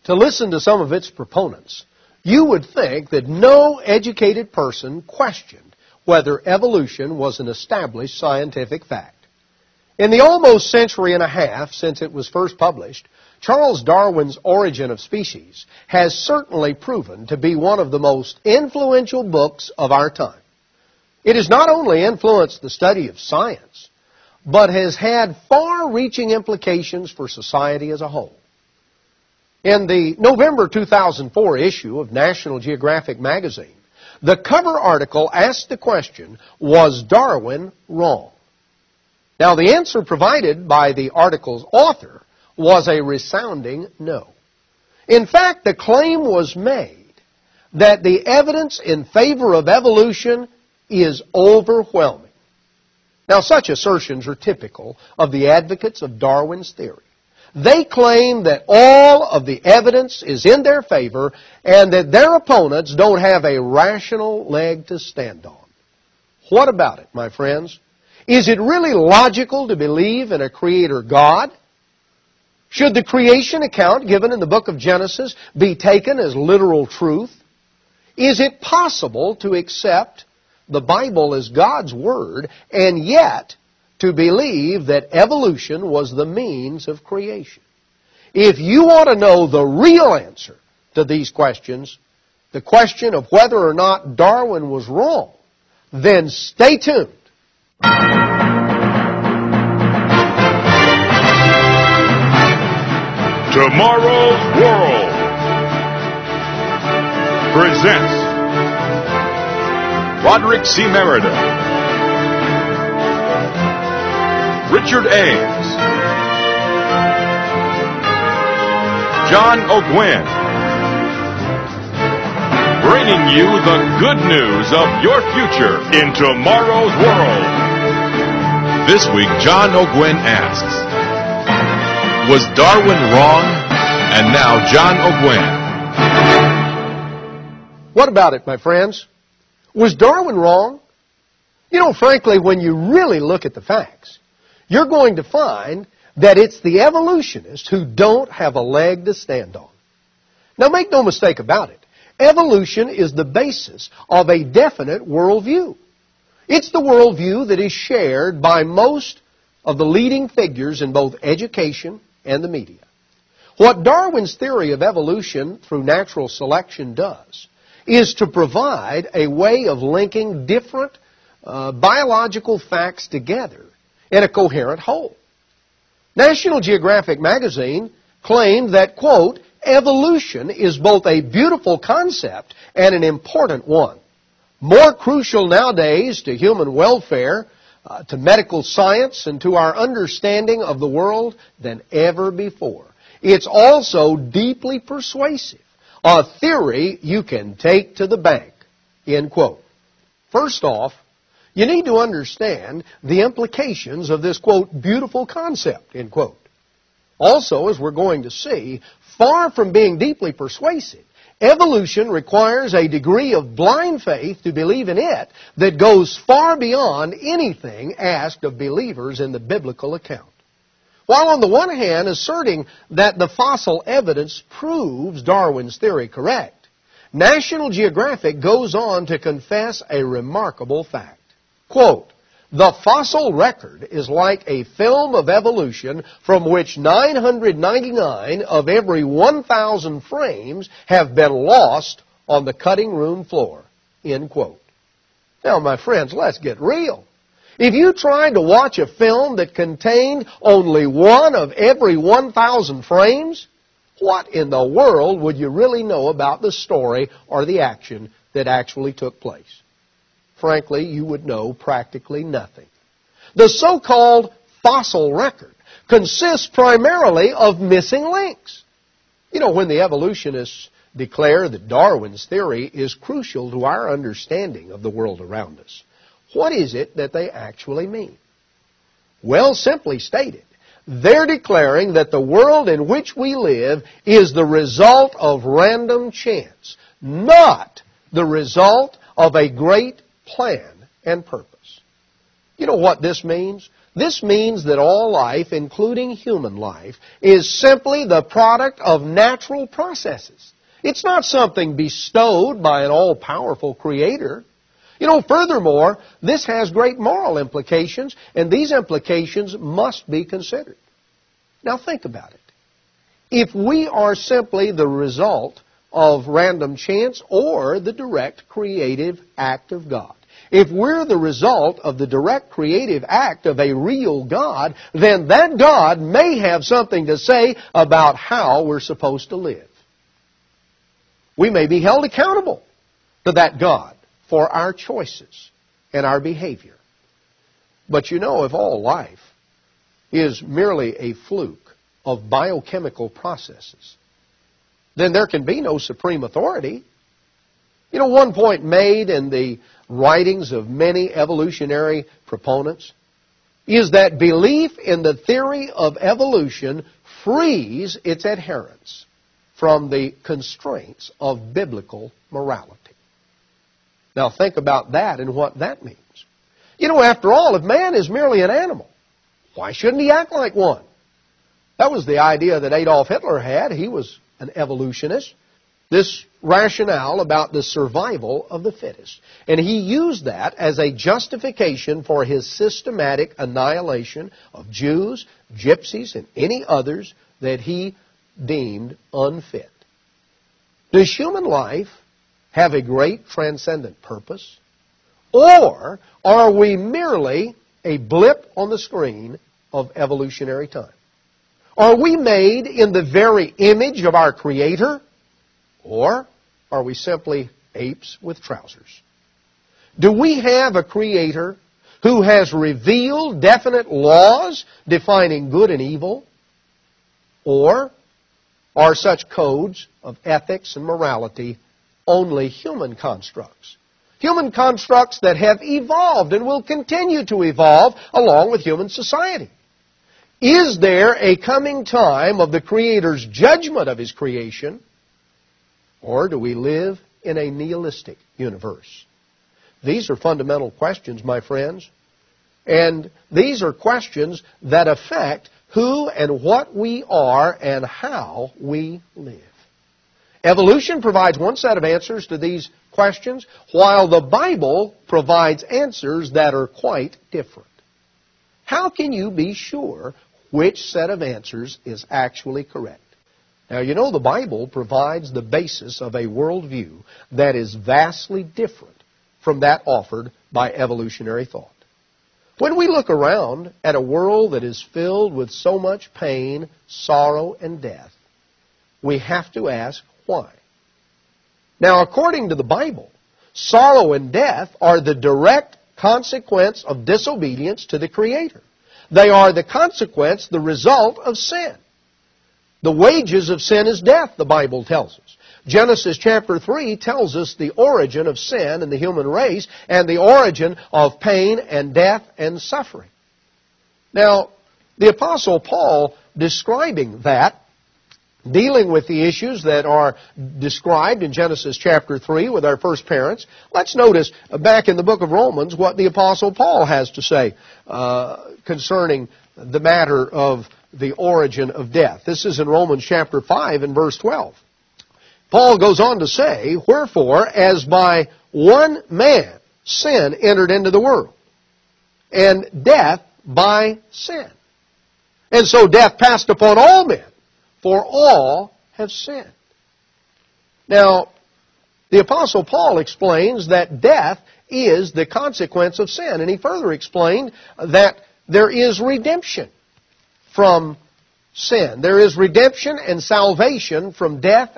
To listen to some of its proponents, you would think that no educated person questioned whether evolution was an established scientific fact. In the almost century and a half since it was first published, Charles Darwin's Origin of Species has certainly proven to be one of the most influential books of our time. It has not only influenced the study of science, but has had far-reaching implications for society as a whole. In the November 2004 issue of National Geographic magazine, the cover article asked the question, was Darwin wrong? Now, the answer provided by the article's author was a resounding no. In fact, the claim was made that the evidence in favor of evolution is overwhelming. Now, such assertions are typical of the advocates of Darwin's theory. They claim that all of the evidence is in their favor and that their opponents don't have a rational leg to stand on. What about it, my friends? Is it really logical to believe in a Creator God? Should the creation account given in the book of Genesis be taken as literal truth? Is it possible to accept the Bible as God's Word and yet to believe that evolution was the means of creation? If you want to know the real answer to these questions, the question of whether or not Darwin was wrong, then stay tuned. Tomorrow's World presents Roderick C. Meredith, Richard Ames, John O'Gwen, bringing you the good news of your future in tomorrow's world. This week, John O'Gwen asks, was Darwin wrong? And now, John O'Gwen. What about it, my friends? Was Darwin wrong? You know, frankly, when you really look at the facts, you're going to find that it's the evolutionists who don't have a leg to stand on. Now, make no mistake about it. Evolution is the basis of a definite worldview. It's the worldview that is shared by most of the leading figures in both education and the media. What Darwin's theory of evolution through natural selection does is to provide a way of linking different biological facts together in a coherent whole. National Geographic magazine claimed that, quote, evolution is both a beautiful concept and an important one, more crucial nowadays to human welfare, to medical science, and to our understanding of the world than ever before. It's also deeply persuasive, a theory you can take to the bank, end quote. First off, you need to understand the implications of this, quote, beautiful concept, end quote. Also, as we're going to see, far from being deeply persuasive, evolution requires a degree of blind faith to believe in it that goes far beyond anything asked of believers in the biblical account. While on the one hand asserting that the fossil evidence proves Darwin's theory correct, National Geographic goes on to confess a remarkable fact. Quote, the fossil record is like a film of evolution from which 999 of every 1,000 frames have been lost on the cutting room floor, end quote. Now, my friends, let's get real. If you tried to watch a film that contained only one of every 1,000 frames, what in the world would you really know about the story or the action that actually took place? Frankly, you would know practically nothing. The so-called fossil record consists primarily of missing links. You know, when the evolutionists declare that Darwin's theory is crucial to our understanding of the world around us, what is it that they actually mean? Well, simply stated, they're declaring that the world in which we live is the result of random chance, not the result of a great plan and purpose. You know what this means? This means that all life, including human life, is simply the product of natural processes. It's not something bestowed by an all-powerful Creator. Furthermore, this has great moral implications, and these implications must be considered. Now think about it. If we are simply the result of random chance or the direct creative act of God, if we're the result of the direct creative act of a real God, then that God may have something to say about how we're supposed to live. We may be held accountable to that God for our choices and our behavior. But if all life is merely a fluke of biochemical processes, then there can be no supreme authority. One point made in the writings of many evolutionary proponents is that belief in the theory of evolution frees its adherents from the constraints of biblical morality. Now think about that and what that means. After all, if man is merely an animal, why shouldn't he act like one? That was the idea that Adolf Hitler had. He was an evolutionist. This rationale about the survival of the fittest. And he used that as a justification for his systematic annihilation of Jews, gypsies, and any others that he deemed unfit. Does human life have a great transcendent purpose? Or are we merely a blip on the screen of evolutionary time? Are we made in the very image of our Creator? Or are we simply apes with trousers? Do we have a Creator who has revealed definite laws defining good and evil? Or are such codes of ethics and morality only human constructs? Human constructs that have evolved and will continue to evolve along with human society. Is there a coming time of the Creator's judgment of His creation? Or do we live in a nihilistic universe? These are fundamental questions, my friends. And these are questions that affect who and what we are and how we live. Evolution provides one set of answers to these questions, while the Bible provides answers that are quite different. How can you be sure which set of answers is actually correct? Now, the Bible provides the basis of a worldview that is vastly different from that offered by evolutionary thought. When we look around at a world that is filled with so much pain, sorrow, and death, we have to ask why. Now, according to the Bible, sorrow and death are the direct consequence of disobedience to the Creator. They are the consequence, the result of sin. The wages of sin is death, the Bible tells us. Genesis chapter 3 tells us the origin of sin in the human race and the origin of pain and death and suffering. Now, the Apostle Paul, describing that, dealing with the issues that are described in Genesis chapter 3 with our first parents, let's notice back in the book of Romans what the Apostle Paul has to say concerning the matter of the origin of death. This is in Romans chapter 5 and verse 12. Paul goes on to say, "Wherefore, as by one man sin entered into the world, and death by sin. And so death passed upon all men, for all have sinned." Now, the Apostle Paul explains that death is the consequence of sin. And he further explained that there is redemption from sin. There is redemption and salvation from death